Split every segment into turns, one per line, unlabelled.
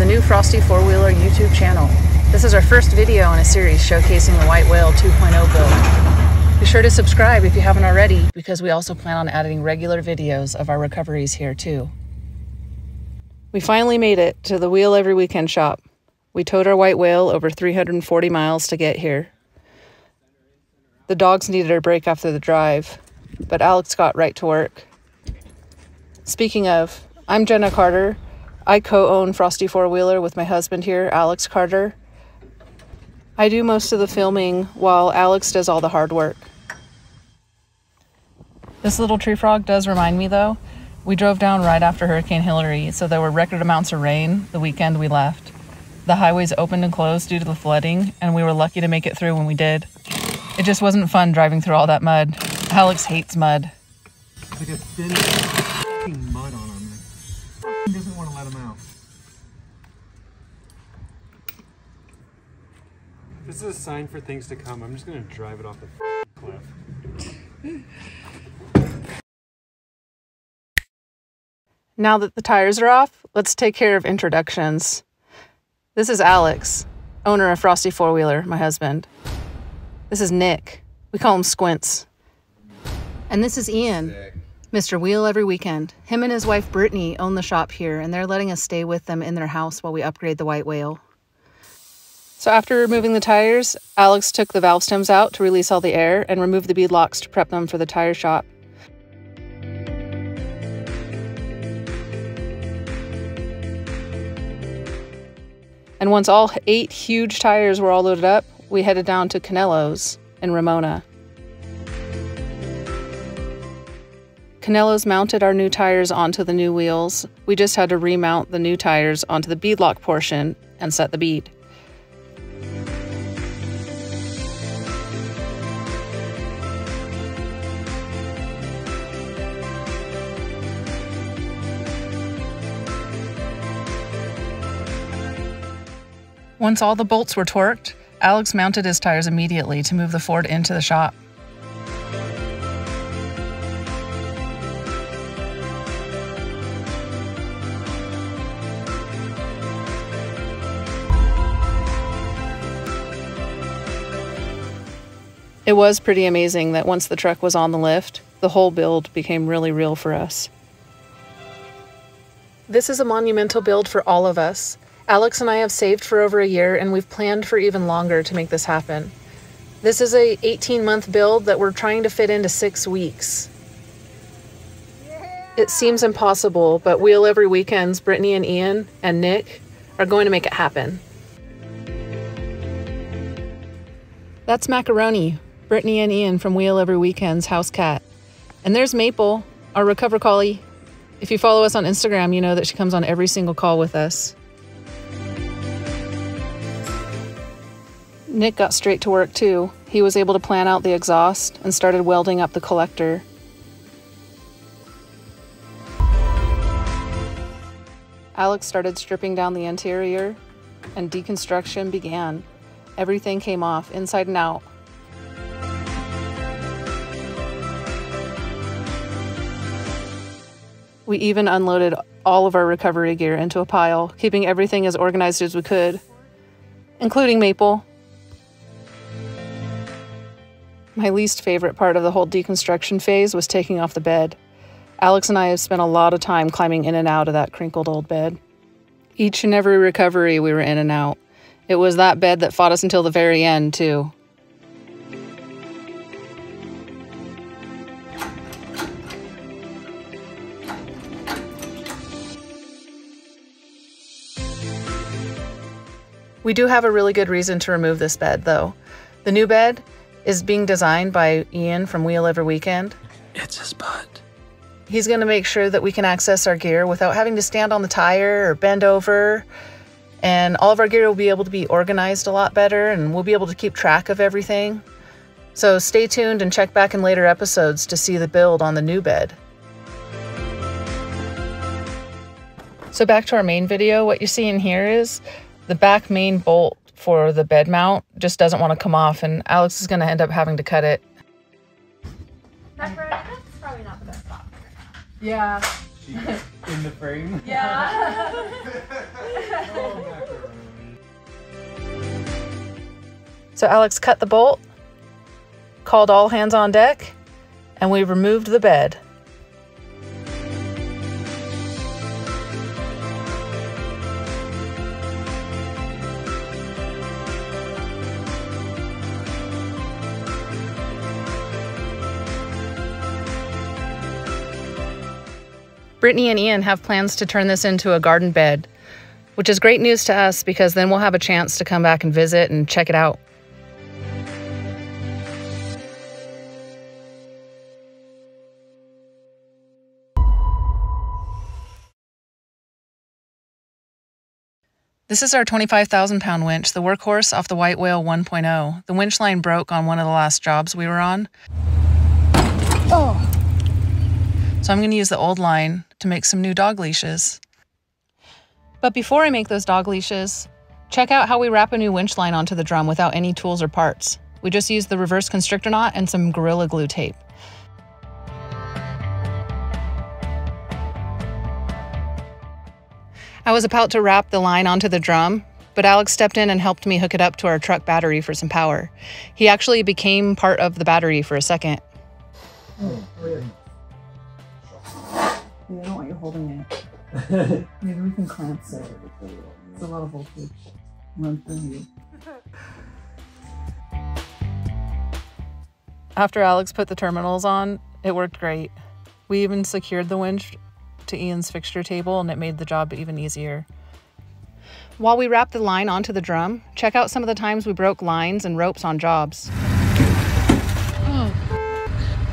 the new Frosty four-wheeler YouTube channel. This is our first video in a series showcasing the White Whale 2.0 build. Be sure to subscribe if you haven't already, because we also plan on adding regular videos of our recoveries here too. We finally made it to the Wheel Every Weekend shop. We towed our White Whale over 340 miles to get here. The dogs needed a break after the drive, but Alex got right to work. Speaking of, I'm Jenna Carter. I co-own Frosty Four-Wheeler with my husband here, Alex Carter. I do most of the filming while Alex does all the hard work. This little tree frog does remind me though, we drove down right after Hurricane Hillary, so there were record amounts of rain the weekend we left. The highways opened and closed due to the flooding, and we were lucky to make it through when we did. It just wasn't fun driving through all that mud. Alex hates mud.
It's like a thin mud on him. He doesn't want to let him out. This is a sign for things to come. I'm just going to drive it off the cliff.
Now that the tires are off, let's take care of introductions. This is Alex, owner of Frosty Four-Wheeler, my husband. This is Nick. We call him Squints. And this is Ian, Mr. Wheel Every Weekend. Him and his wife Brittany own the shop here, and they're letting us stay with them in their house while we upgrade the White Whale. So after removing the tires, Alex took the valve stems out to release all the air and remove the bead locks to prep them for the tire shop. And once all 8 huge tires were all loaded up, we headed down to Canelo's in Ramona. Canelo's mounted our new tires onto the new wheels. We just had to remount the new tires onto the beadlock portion and set the bead. Once all the bolts were torqued, Alex mounted his tires immediately to move the Ford into the shop. It was pretty amazing that once the truck was on the lift, the whole build became really real for us. This is a monumental build for all of us. Alex and I have saved for over a year, and we've planned for even longer to make this happen. This is a 18-month build that we're trying to fit into 6 weeks. It seems impossible, but Wheel Every Weekend's Brittany and Ian and Nick are going to make it happen. That's Macaroni, Brittany and Ian from Wheel Every Weekend's house cat. And there's Maple, our recover collie. If you follow us on Instagram, you know that she comes on every single call with us. Nick got straight to work too. He was able to plan out the exhaust and started welding up the collector. Alex started stripping down the interior, and deconstruction began. Everything came off, inside and out. We even unloaded all of our recovery gear into a pile, keeping everything as organized as we could, including Maple. My least favorite part of the whole deconstruction phase was taking off the bed. Alex and I have spent a lot of time climbing in and out of that crinkled old bed. Each and every recovery we were in and out. It was that bed that fought us until the very end, too. We do have a really good reason to remove this bed, though. The new bed is being designed by Ian from Wheel Every Weekend.
It's his butt.
He's going to make sure that we can access our gear without having to stand on the tire or bend over. And all of our gear will be able to be organized a lot better, and we'll be able to keep track of everything. So stay tuned and check back in later episodes to see the build on the new bed. So back to our main video, what you're seeing here is the back main bolt for the bed mount just doesn't want to come off, and Alex is going to end up having to cut it.
That's probably not the best spot.
Yeah,
In the frame?
Yeah.
Oh, macaroni.
So Alex cut the bolt, called all hands on deck, and we removed the bed. Brittany and Ian have plans to turn this into a garden bed, which is great news to us because then we'll have a chance to come back and visit and check it out. This is our 25,000-pound winch, the workhorse off the White Whale 1.0. The winch line broke on one of the last jobs we were on. Oh. So I'm going to use the old line to make some new dog leashes. But before I make those dog leashes, check out how we wrap a new winch line onto the drum without any tools or parts. We just use the reverse constrictor knot and some Gorilla Glue tape. I was about to wrap the line onto the drum, but Alex stepped in and helped me hook it up to our truck battery for some power. He actually became part of the battery for a second.
Oh, really?
I don't want you holding it. Maybe we can clamp it. It's a lot of voltage. Run through you. After Alex put the terminals on, it worked great. We even secured the winch to Ian's fixture table and it made the job even easier. While we wrapped the line onto the drum, check out some of the times we broke lines and ropes on jobs.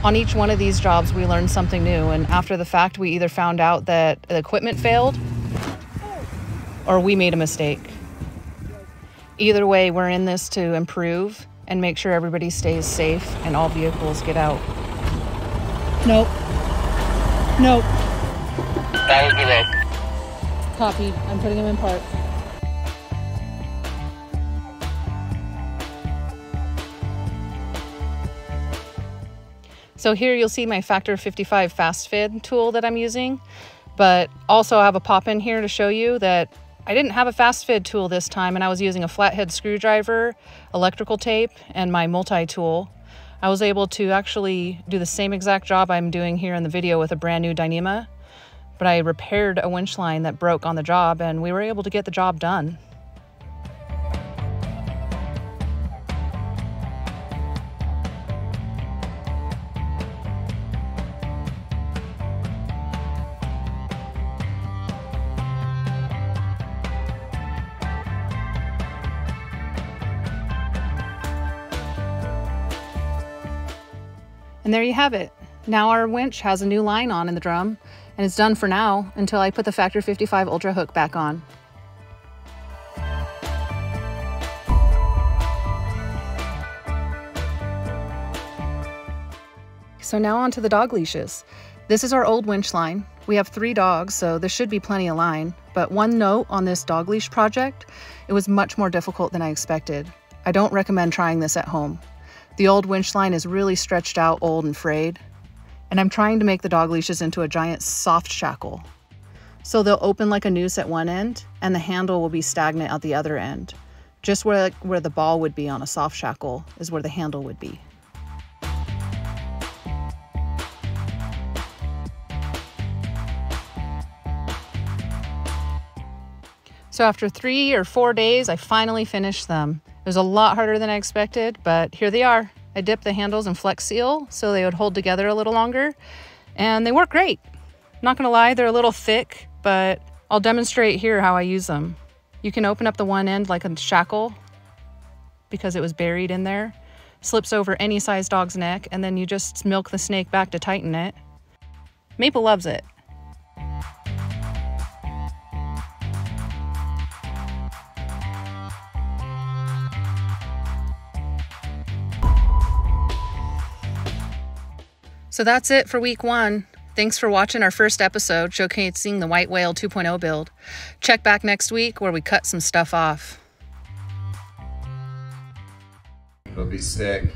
On each one of these jobs, we learned something new, and after the fact, we either found out that the equipment failed or we made a mistake. Either way, we're in this to improve and make sure everybody stays safe and all vehicles get out. Nope. Nope.
That would be right.
Copied. I'm putting them in park. So here you'll see my Factor 55 fast fit tool that I'm using, but also I have a pop in here to show you that I didn't have a fast fit tool this time and I was using a flathead screwdriver, electrical tape, and my multi-tool. I was able to actually do the same exact job I'm doing here in the video with a brand new Dyneema, but I repaired a winch line that broke on the job and we were able to get the job done. And there you have it. Now our winch has a new line on in the drum, and it's done for now until I put the Factor 55 Ultra hook back on. So now on to the dog leashes. This is our old winch line. We have 3 dogs, so this should be plenty of line, but one note on this dog leash project, it was much more difficult than I expected. I don't recommend trying this at home. The old winch line is really stretched out, old, and frayed. And I'm trying to make the dog leashes into a giant soft shackle. So they'll open like a noose at one end, and the handle will be stagnant at the other end. Just where the ball would be on a soft shackle is where the handle would be. So after 3 or 4 days, I finally finished them. It was a lot harder than I expected, but here they are. I dipped the handles in Flex Seal so they would hold together a little longer, and they work great. Not gonna lie, they're a little thick, but I'll demonstrate here how I use them. You can open up the one end like a shackle because it was buried in there. Slips over any size dog's neck, and then you just milk the snake back to tighten it. Maple loves it. So that's it for week 1. Thanks for watching our first episode showcasing the White Whale 2.0 build. Check back next week where we cut some stuff off.
It'll be sick.